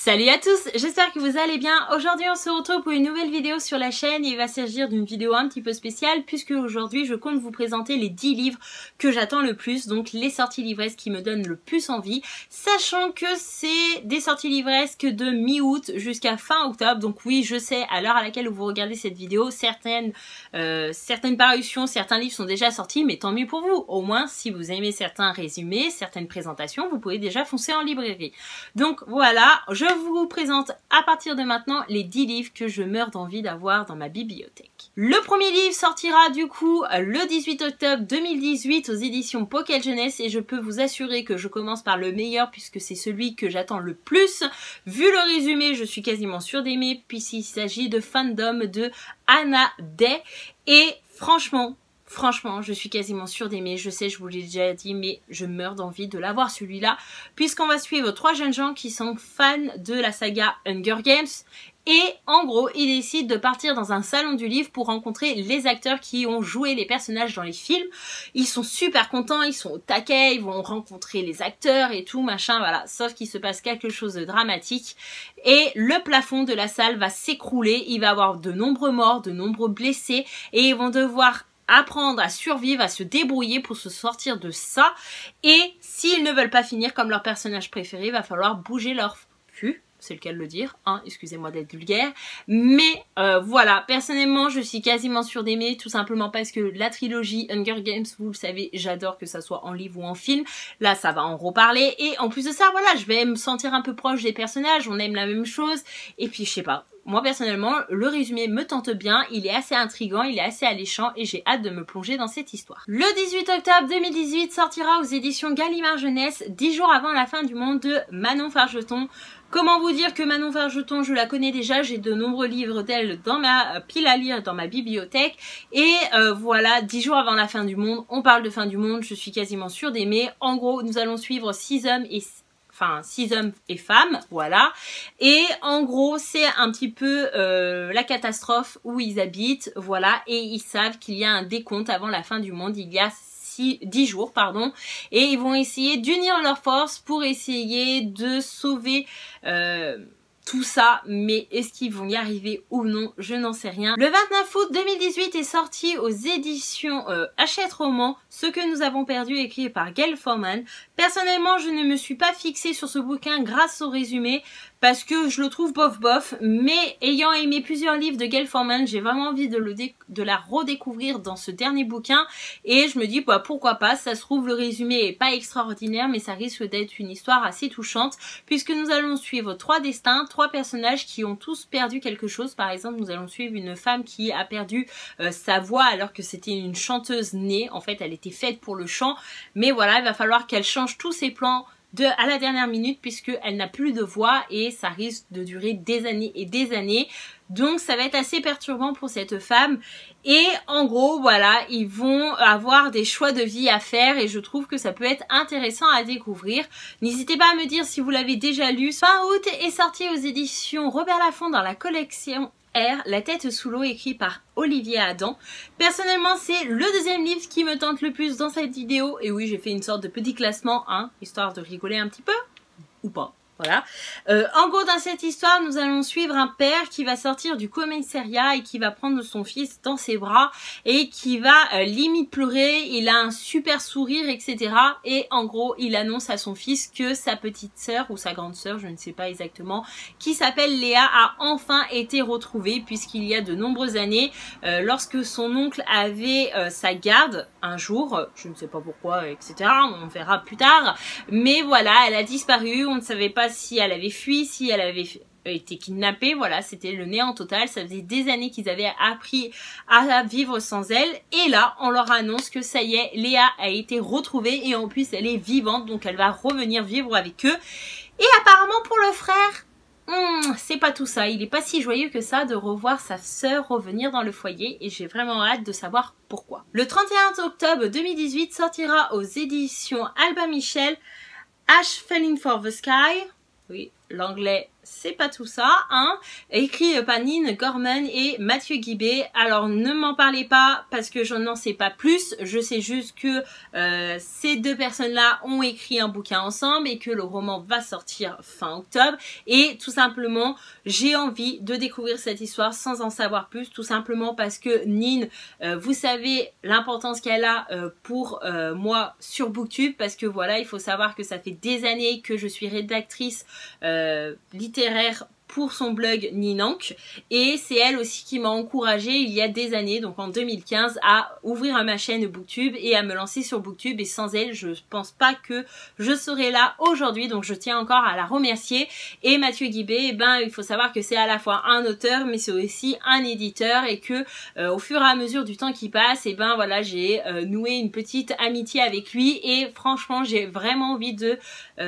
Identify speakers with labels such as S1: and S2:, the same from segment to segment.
S1: Salut à tous, j'espère que vous allez bien. Aujourd'hui on se retrouve pour une nouvelle vidéo sur la chaîne et il va s'agir d'une vidéo un petit peu spéciale puisque aujourd'hui je compte vous présenter les 10 livres que j'attends le plus, donc les sorties livresques qui me donnent le plus envie, sachant que c'est des sorties livresques de mi-août jusqu'à fin octobre. Donc oui, je sais, à l'heure à laquelle vous regardez cette vidéo, certaines parutions, certains livres sont déjà sortis, mais tant mieux pour vous. Au moins, si vous aimez certains résumés, certaines présentations, vous pouvez déjà foncer en librairie. Donc voilà, je vous présente à partir de maintenant les 10 livres que je meurs d'envie d'avoir dans ma bibliothèque. Le premier livre sortira du coup le 18 octobre 2018 aux éditions Pocket Jeunesse et je peux vous assurer que je commence par le meilleur puisque c'est celui que j'attends le plus. Vu le résumé, je suis quasiment sûre d'aimer puisqu'il s'agit de Fandom de Anna Day et franchement, je suis quasiment sûre d'aimer. Je sais, je vous l'ai déjà dit, mais je meurs d'envie de l'avoir celui-là, puisqu'on va suivre 3 jeunes gens qui sont fans de la saga Hunger Games. Et en gros, ils décident de partir dans un salon du livre pour rencontrer les acteurs qui ont joué les personnages dans les films. Ils sont super contents, ils sont au taquet, ils vont rencontrer les acteurs et tout, machin, voilà. Sauf qu'il se passe quelque chose de dramatique. Et le plafond de la salle va s'écrouler, il va y avoir de nombreux morts, de nombreux blessés, et ils vont devoir apprendre à survivre, à se débrouiller pour se sortir de ça. Et s'ils ne veulent pas finir comme leur personnage préféré, il va falloir bouger leur cul. C'est le cas de le dire, hein, excusez-moi d'être vulgaire. Mais voilà, personnellement, je suis quasiment sûre d'aimer, tout simplement parce que la trilogie Hunger Games, vous le savez, j'adore que ça soit en livre ou en film. Là, ça va en reparler. Et en plus de ça, voilà, je vais me sentir un peu proche des personnages, on aime la même chose. Et puis, je sais pas. Moi, personnellement, le résumé me tente bien, il est assez intriguant, il est assez alléchant et j'ai hâte de me plonger dans cette histoire. Le 18 octobre 2018 sortira aux éditions Gallimard Jeunesse, 10 jours avant la fin du monde de Manon Fargeton. Comment vous dire que Manon Fargeton, je la connais déjà, j'ai de nombreux livres d'elle dans ma pile à lire, dans ma bibliothèque. Et voilà, 10 jours avant la fin du monde, on parle de fin du monde, je suis quasiment sûre d'aimer. En gros, nous allons suivre 6 hommes et femmes, voilà. Et en gros, c'est un petit peu la catastrophe où ils habitent, voilà. Et ils savent qu'il y a un décompte avant la fin du monde, il y a 10 jours, pardon. Et ils vont essayer d'unir leurs forces pour essayer de sauver tout ça, mais est-ce qu'ils vont y arriver ou non, je n'en sais rien. Le 29 août 2018 est sorti aux éditions Hachette Roman, Ce que nous avons perdu, écrit par Gayle Forman. Personnellement, je ne me suis pas fixée sur ce bouquin grâce au résumé, parce que je le trouve bof bof, mais ayant aimé plusieurs livres de Gayle Forman, j'ai vraiment envie de la redécouvrir dans ce dernier bouquin, et je me dis bah, pourquoi pas, ça se trouve le résumé est pas extraordinaire, mais ça risque d'être une histoire assez touchante, puisque nous allons suivre 3 destins, 3 personnages qui ont tous perdu quelque chose. Par exemple, nous allons suivre une femme qui a perdu sa voix alors que c'était une chanteuse née, en fait elle était faite pour le chant, mais voilà, il va falloir qu'elle change tous ses plans à la dernière minute puisqu'elle n'a plus de voix et ça risque de durer des années et des années. Donc ça va être assez perturbant pour cette femme. Et en gros, voilà, ils vont avoir des choix de vie à faire et je trouve que ça peut être intéressant à découvrir. N'hésitez pas à me dire si vous l'avez déjà lu. Fin août est sorti aux éditions Robert Laffont dans la collection R, La tête sous l'eau, écrit par Olivier Adam. Personnellement, c'est le deuxième livre qui me tente le plus dans cette vidéo. Et oui, j'ai fait une sorte de petit classement, hein, histoire de rigoler un petit peu, ou pas. Voilà. En gros, dans cette histoire, nous allons suivre un père qui va sortir du commissariat et qui va prendre son fils dans ses bras et qui va limite pleurer. Il a un super sourire, etc. Et en gros, il annonce à son fils que sa petite sœur ou sa grande sœur, je ne sais pas exactement, qui s'appelle Léa, a enfin été retrouvée puisqu'il y a de nombreuses années, lorsque son oncle avait sa garde un jour, je ne sais pas pourquoi, etc. On verra plus tard. Mais voilà, elle a disparu, on ne savait pas si elle avait fui, si elle avait été kidnappée, voilà, c'était le néant total. Ça faisait des années qu'ils avaient appris à vivre sans elle. Et là, on leur annonce que ça y est, Léa a été retrouvée et en plus, elle est vivante, donc elle va revenir vivre avec eux. Et apparemment, pour le frère, c'est pas tout ça. Il est pas si joyeux que ça de revoir sa sœur revenir dans le foyer et j'ai vraiment hâte de savoir pourquoi. Le 31 octobre 2018 sortira aux éditions Albin Michel Ash Falling for the Sky. Oui, l'anglais c'est pas tout ça, hein, écrit par Nin Gorman et Mathieu Guibé. Alors ne m'en parlez pas parce que je n'en sais pas plus, je sais juste que ces deux personnes-là ont écrit un bouquin ensemble et que le roman va sortir fin octobre et tout simplement j'ai envie de découvrir cette histoire sans en savoir plus, tout simplement parce que Nin, vous savez l'importance qu'elle a pour moi sur Booktube, parce que voilà, il faut savoir que ça fait des années que je suis rédactrice littéraire pour son blog Ninank et c'est elle aussi qui m'a encouragée il y a des années, donc en 2015, à ouvrir ma chaîne Booktube et à me lancer sur Booktube, et sans elle je pense pas que je serais là aujourd'hui, donc je tiens encore à la remercier. Et Mathieu Guibé, eh ben, il faut savoir que c'est à la fois un auteur mais c'est aussi un éditeur et que au fur et à mesure du temps qui passe, et ben voilà, j'ai noué une petite amitié avec lui et franchement j'ai vraiment envie de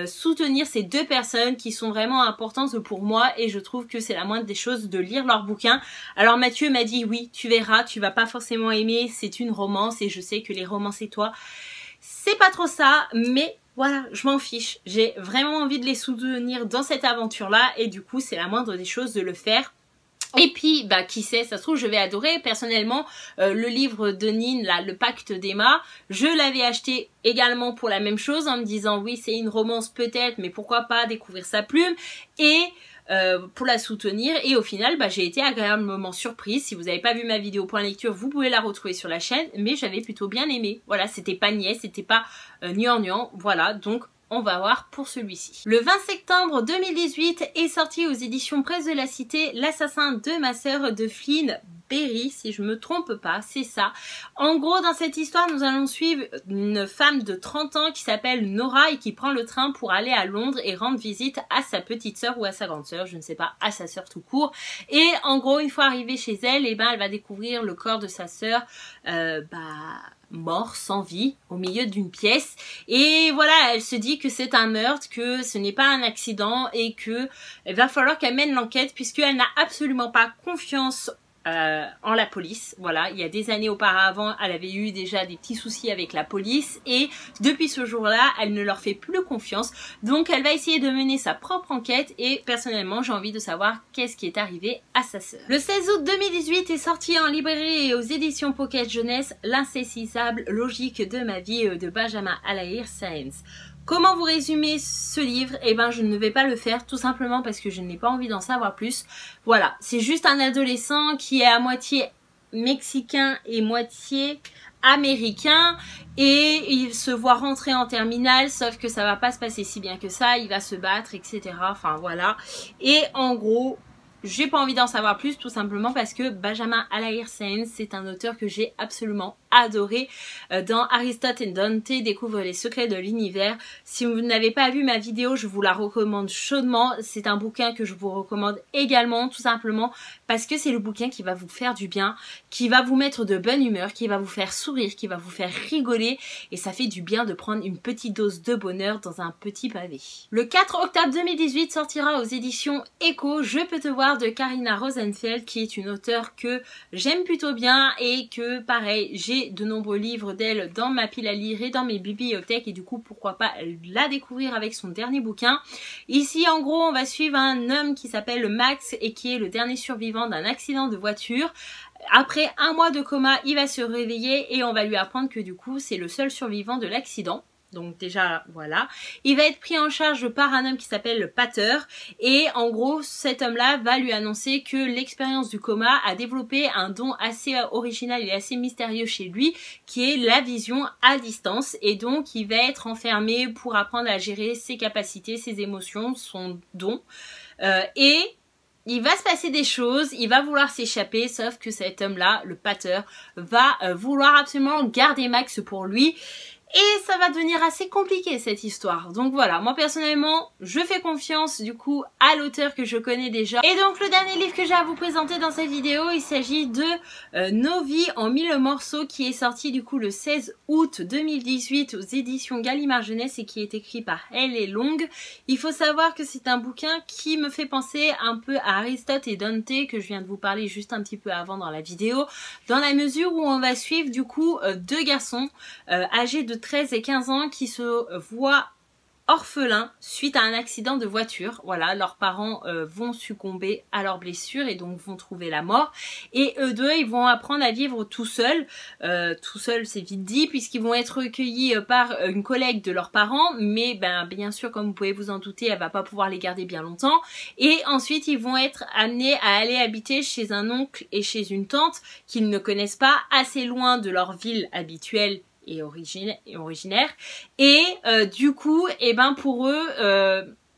S1: soutenir ces deux personnes qui sont vraiment importantes pour moi et je trouve que c'est la moindre des choses de lire leur bouquin. Alors Mathieu m'a dit oui, tu verras, tu vas pas forcément aimer, c'est une romance et je sais que les romances et toi, c'est pas trop ça, mais voilà, je m'en fiche. J'ai vraiment envie de les soutenir dans cette aventure-là et du coup c'est la moindre des choses de le faire. Et puis, bah, qui sait, ça se trouve, je vais adorer. Personnellement, le livre de Nin, là, Le Pacte d'Emma, je l'avais acheté également pour la même chose, en me disant, oui, c'est une romance peut-être, mais pourquoi pas découvrir sa plume, et pour la soutenir. Et au final, bah, j'ai été agréablement surprise. Si vous n'avez pas vu ma vidéo point lecture, vous pouvez la retrouver sur la chaîne, mais j'avais plutôt bien aimé. Voilà, c'était pas niais, c'était pas gnangnan, voilà, donc on va voir pour celui-ci. Le 20 septembre 2018 est sorti aux éditions Presse de la Cité L'assassin de ma sœur de Flynn Berry, si je me trompe pas, c'est ça. En gros, dans cette histoire, nous allons suivre une femme de 30 ans qui s'appelle Nora et qui prend le train pour aller à Londres et rendre visite à sa petite sœur ou à sa grande sœur, je ne sais pas, à sa sœur tout court. Et en gros, une fois arrivée chez elle, et ben, elle va découvrir le corps de sa sœur, mort, sans vie, au milieu d'une pièce. Et voilà, elle se dit que c'est un meurtre, que ce n'est pas un accident et que il va falloir qu'elle mène l'enquête puisqu'elle n'a absolument pas confiance en la police. Voilà, il y a des années auparavant, elle avait eu déjà des petits soucis avec la police et depuis ce jour-là, elle ne leur fait plus confiance. Donc elle va essayer de mener sa propre enquête et personnellement, j'ai envie de savoir qu'est-ce qui est arrivé à sa sœur. Le 16 août 2018 est sorti en librairie et aux éditions Pocket Jeunesse L'insaisissable logique de ma vie de Benjamin Allaire Sáenz. Comment vous résumer ce livre? Eh ben, je ne vais pas le faire tout simplement parce que je n'ai pas envie d'en savoir plus. Voilà, c'est juste un adolescent qui est à moitié mexicain et moitié américain et il se voit rentrer en terminale, sauf que ça va pas se passer si bien que ça, il va se battre, etc. Enfin voilà. Et en gros, j'ai pas envie d'en savoir plus tout simplement parce que Benjamin Allaire Sáenz, c'est un auteur que j'ai absolument adoré. Dans Aristote et Dante découvre les secrets de l'univers. Si vous n'avez pas vu ma vidéo, je vous la recommande chaudement. C'est un bouquin que je vous recommande également tout simplement parce que c'est le bouquin qui va vous faire du bien, qui va vous mettre de bonne humeur, qui va vous faire sourire, qui va vous faire rigoler et ça fait du bien de prendre une petite dose de bonheur dans un petit pavé. Le 4 octobre 2018 sortira aux éditions Echo Je peux te voir de Karina Rosenfeld qui est une auteure que j'aime plutôt bien et que pareil j'ai de nombreux livres d'elle dans ma pile à lire et dans mes bibliothèques et du coup pourquoi pas la découvrir avec son dernier bouquin. Ici en gros on va suivre un homme qui s'appelle Max et qui est le dernier survivant d'un accident de voiture. Après un mois de coma il va se réveiller et on va lui apprendre que du coup c'est le seul survivant de l'accident. Donc déjà voilà, il va être pris en charge par un homme qui s'appelle le Pater et en gros cet homme-là va lui annoncer que l'expérience du coma a développé un don assez original et assez mystérieux chez lui qui est la vision à distance et donc il va être enfermé pour apprendre à gérer ses capacités, ses émotions, son don et il va se passer des choses, il va vouloir s'échapper sauf que cet homme-là, le Pater, va vouloir absolument garder Max pour lui. Et ça va devenir assez compliqué cette histoire. Donc voilà, moi personnellement, je fais confiance du coup à l'auteur que je connais déjà. Et donc le dernier livre que j'ai à vous présenter dans cette vidéo, il s'agit de Nos vies en 1000 morceaux qui est sorti du coup le 16 août 2018 aux éditions Gallimard Jeunesse et qui est écrit par L.A. Long. Il faut savoir que c'est un bouquin qui me fait penser un peu à Aristote et Dante que je viens de vous parler juste un petit peu avant dans la vidéo, dans la mesure où on va suivre du coup deux garçons âgés de 13 et 15 ans qui se voient orphelins suite à un accident de voiture. Voilà, leurs parents vont succomber à leurs blessures et donc vont trouver la mort. Et eux deux, ils vont apprendre à vivre tout seuls. Tout seuls, c'est vite dit, puisqu'ils vont être recueillis par une collègue de leurs parents. Mais bien sûr, comme vous pouvez vous en douter, elle va pas pouvoir les garder bien longtemps. Et ensuite, ils vont être amenés à aller habiter chez un oncle et chez une tante qu'ils ne connaissent pas, assez loin de leur ville habituelle et originaire. Et du coup, pour eux,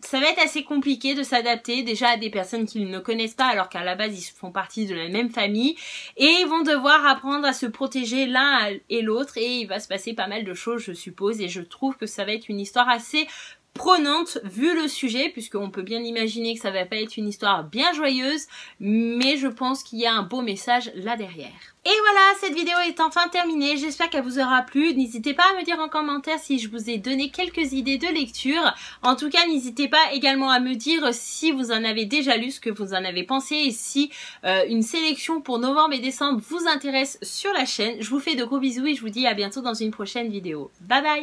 S1: ça va être assez compliqué de s'adapter déjà à des personnes qu'ils ne connaissent pas alors qu'à la base ils font partie de la même famille, et ils vont devoir apprendre à se protéger l'un et l'autre, et il va se passer pas mal de choses, je suppose, et je trouve que ça va être une histoire assez prenante vu le sujet, puisqu'on peut bien imaginer que ça va pas être une histoire bien joyeuse, mais je pense qu'il y a un beau message là derrière. Et voilà, cette vidéo est enfin terminée, j'espère qu'elle vous aura plu. N'hésitez pas à me dire en commentaire si je vous ai donné quelques idées de lecture. En tout cas, n'hésitez pas également à me dire si vous en avez déjà lu, ce que vous en avez pensé, et si une sélection pour novembre et décembre vous intéresse sur la chaîne. Je vous fais de gros bisous et je vous dis à bientôt dans une prochaine vidéo. Bye bye!